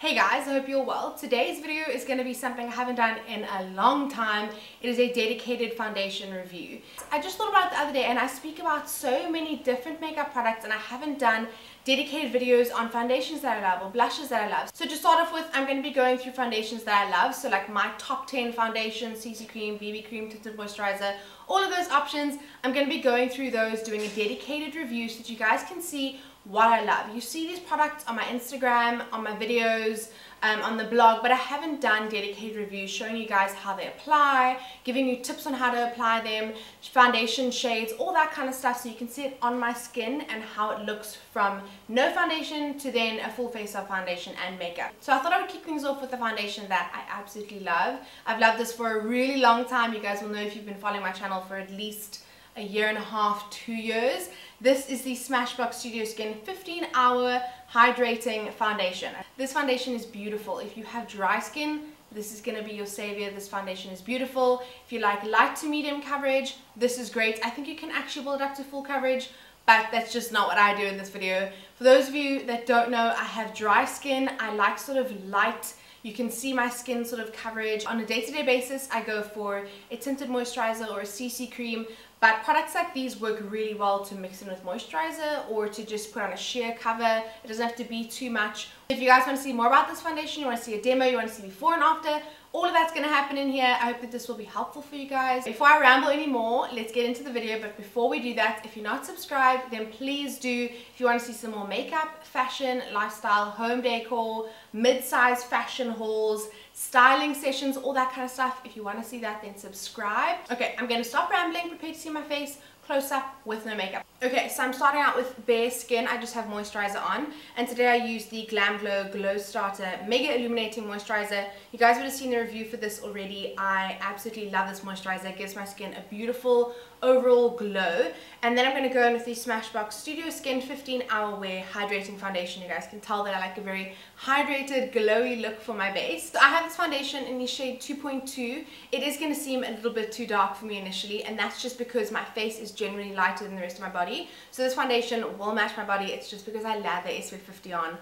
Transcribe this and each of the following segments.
Hey guys, I hope you're well. Today's video is going to be something I haven't done in a long time. It is a dedicated foundation review. I just thought about it the other day and I speak about so many different makeup products and I haven't done dedicated videos on foundations that I love or blushes that I love. So to start off with, I'm going to be going through foundations that I love. So like my top 10 foundations, CC cream, BB cream, tinted moisturizer, all of those options. I'm going to be going through those, doing a dedicated review so that you guys can see what I love. You see these products on my Instagram, on my videos, on the blog, but I haven't done dedicated reviews showing you guys how they apply, giving you tips on how to apply them, foundation shades, all that kind of stuff, so you can see it on my skin and how it looks from no foundation to then a full face of foundation and makeup. So I thought I would kick things off with the foundation that I absolutely love. I've loved this for a really long time. You guys will know if you've been following my channel for at least a year and a half, 2 years. This is the Smashbox Studio Skin 15-hour hydrating foundation. This foundation is beautiful. If you have dry skin, this is going to be your savior. This foundation is beautiful. If you like light to medium coverage, this is great. I think you can actually build up to full coverage, but that's just not what I do in this video. For those of you that don't know, I have dry skin. I like sort of light, you can see my skin sort of coverage. On a day-to-day basis, I go for a tinted moisturizer or a CC cream, but products like these work really well to mix in with moisturizer or to just put on a sheer cover. It doesn't have to be too much. If you guys want to see more about this foundation, you want to see a demo, you want to see before and after, all of that's going to happen in here. I hope that this will be helpful for you guys. Before I ramble anymore, let's get into the video. But before we do that, if you're not subscribed, then please do. If you want to see some more makeup, fashion, lifestyle, home decor, mid-size fashion hauls, styling sessions, all that kind of stuff, if you want to see that, then subscribe. Okay, I'm going to stop rambling. Prepare to see my face close up with no makeup. Okay, so I'm starting out with bare skin. I just have moisturizer on, and today I use the Glamglow Glowstarter Mega Illuminating Moisturizer. You guys would have seen the review for this already. I absolutely love this moisturizer. It gives my skin a beautiful overall glow. And then I'm going to go in with the Smashbox Studio Skin 15-hour wear hydrating foundation. You guys can tell that I like a very hydrated, glowy look for my base. So I have this foundation in the shade 2.2. It is going to seem a little bit too dark for me initially, and that's just because my face is generally lighter than the rest of my body. So this foundation will match my body. It's just because I lather SPF 50 on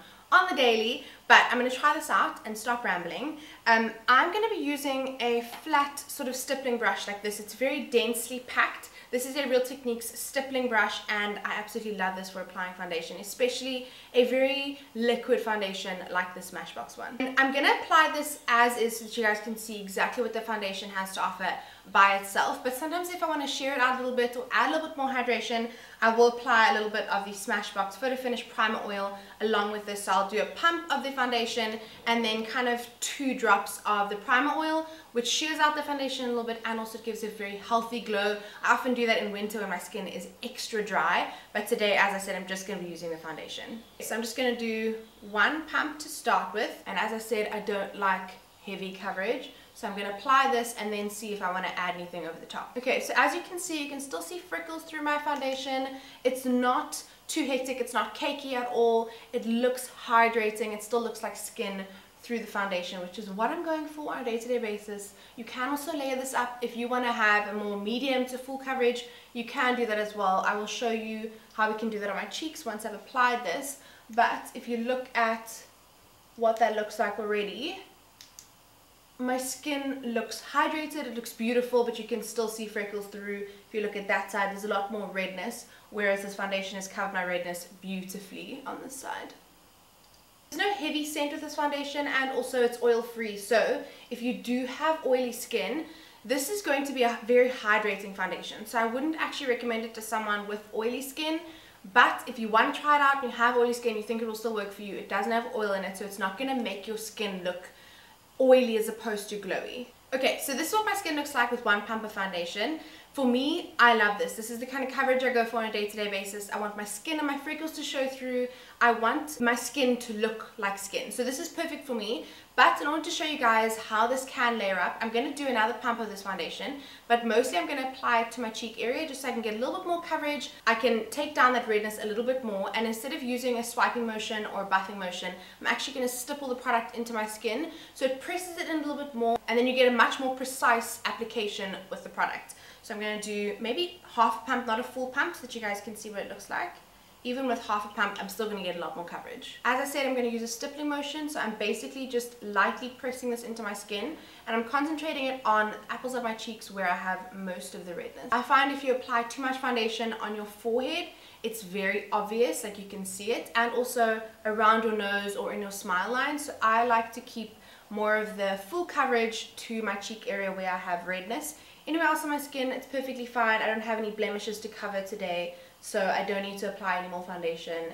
the daily. But I'm going to try this out and stop rambling. I'm going to be using a flat sort of stippling brush like this. It's very densely packed. This is a Real Techniques stippling brush, and I absolutely love this for applying foundation, especially a very liquid foundation like the Smashbox one. And I'm going to apply this as is so that you guys can see exactly what the foundation has to offer by itself. But sometimes if I want to sheer it out a little bit or add a little bit more hydration, I will apply a little bit of the Smashbox Photo Finish Primer Oil along with this. So I'll do a pump of the foundation and then kind of 2 drops of the primer oil, which shears out the foundation a little bit and also gives a very healthy glow. I often do that in winter when my skin is extra dry, but today, as I said, I'm just going to be using the foundation. So I'm just going to do 1 pump to start with, and as I said, I don't like heavy coverage. So I'm going to apply this and then see if I want to add anything over the top. Okay, so as you can see, you can still see freckles through my foundation. It's not too hectic, it's not cakey at all. It looks hydrating, it still looks like skin through the foundation, which is what I'm going for on a day-to-day basis. You can also layer this up if you want to have a more medium to full coverage. You can do that as well. I will show you how we can do that on my cheeks once I've applied this. But if you look at what that looks like already, my skin looks hydrated, it looks beautiful, but you can still see freckles through. If you look at that side, there's a lot more redness, whereas this foundation has covered my redness beautifully on this side. There's no heavy scent with this foundation, and also it's oil free, so if you do have oily skin, this is going to be a very hydrating foundation. So I wouldn't actually recommend it to someone with oily skin, but if you want to try it out and you have oily skin, you think it will still work for you. It doesn't have oil in it, so it's not going to make your skin look oily as opposed to glowy. Okay, so this is what my skin looks like with 1 pump of foundation. For me, I love this. This is the kind of coverage I go for on a day-to-day basis. I want my skin and my freckles to show through. I want my skin to look like skin. So this is perfect for me. But in order to show you guys how this can layer up, I'm going to do another pump of this foundation. But mostly I'm going to apply it to my cheek area just so I can get a little bit more coverage. I can take down that redness a little bit more. And instead of using a swiping motion or a buffing motion, I'm actually going to stipple the product into my skin. So it presses it in a little bit more. And then you get a much more precise application with the product. So I'm going to do maybe half a pump, not a full pump, so that you guys can see what it looks like. even with half a pump, I'm still going to get a lot more coverage. As I said, I'm going to use a stippling motion, so I'm basically just lightly pressing this into my skin, and I'm concentrating it on apples of my cheeks where I have most of the redness. I find if you apply too much foundation on your forehead, it's very obvious, like you can see it, and also around your nose or in your smile line. So I like to keep more of the full coverage to my cheek area where I have redness. Anywhere else on my skin, it's perfectly fine. I don't have any blemishes to cover today, so I don't need to apply any more foundation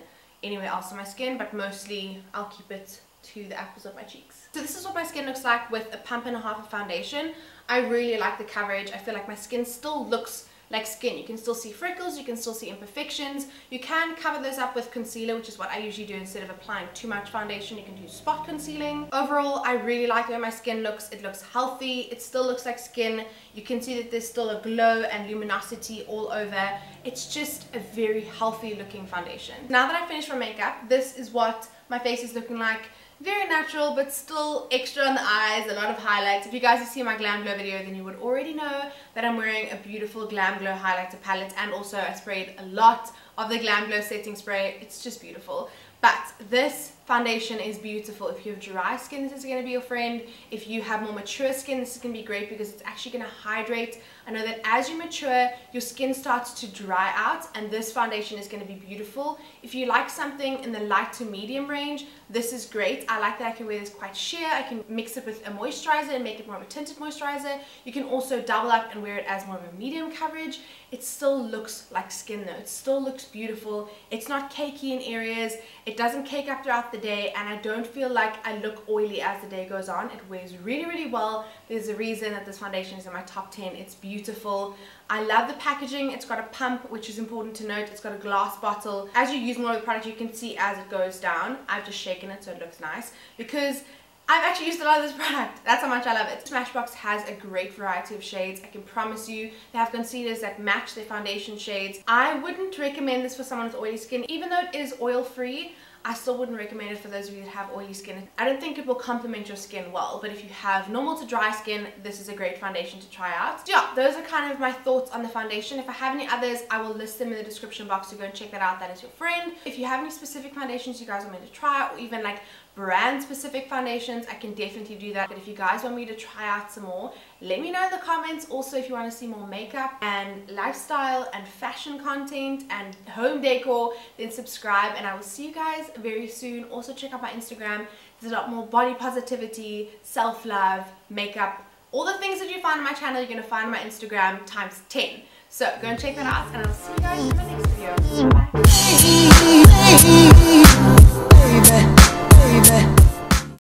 anywhere else on my skin, but mostly I'll keep it to the apples of my cheeks. So this is what my skin looks like with a pump and a half of foundation. I really like the coverage. I feel like my skin still looks like skin. You can still see freckles, you can still see imperfections. You can cover those up with concealer, which is what I usually do instead of applying too much foundation. You can do spot concealing. Overall, I really like the way my skin looks. It looks healthy, it still looks like skin. You can see that there's still a glow and luminosity all over. It's just a very healthy looking foundation. Now that I've finished my makeup, this is what my face is looking like. Very natural, but still extra on the eyes, a lot of highlights. If you guys have seen my Glamglow video, then you would already know that I'm wearing a beautiful Glamglow highlighter palette, and also I sprayed a lot of the Glamglow setting spray. It's just beautiful. But this foundation is beautiful. If you have dry skin, this is going to be your friend. If you have more mature skin, this is going to be great because it's actually going to hydrate. I know that as you mature, your skin starts to dry out, and this foundation is going to be beautiful. If you like something in the light to medium range, this is great. I like that I can wear this quite sheer. I can mix it with a moisturizer and make it more of a tinted moisturizer. You can also double up and wear it as more of a medium coverage. It still looks like skin though. It still looks beautiful. It's not cakey in areas. It doesn't cake up throughout the day, and I don't feel like I look oily as the day goes on. It wears really, really well. There's a reason that this foundation is in my top 10. It's beautiful. I love the packaging. It's got a pump, which is important to note. It's got a glass bottle. As you use more of the product, you can see as it goes down. I've just shaken it so it looks nice because I've actually used a lot of this product. That's how much I love it. Smashbox has a great variety of shades. I can promise you they have concealers that match their foundation shades. I wouldn't recommend this for someone with oily skin. Even though it is oil free, I still wouldn't recommend it for those of you that have oily skin. I don't think it will complement your skin well, but if you have normal to dry skin, this is a great foundation to try out. So yeah, those are kind of my thoughts on the foundation. If I have any others, I will list them in the description box, so go and check that out. That is your friend. If you have any specific foundations you guys want me to try, or even like brand specific foundations, I can definitely do that. But if you guys want me to try out some more, let me know in the comments. Also, if you want to see more makeup and lifestyle and fashion content and home decor, then subscribe, and I will see you guys very soon. Also check out my Instagram. There's a lot more body positivity, self-love, makeup, all the things that you find on my channel you're going to find on my Instagram times 10. So go and check that out, and I'll see you guys in my next video. Bye.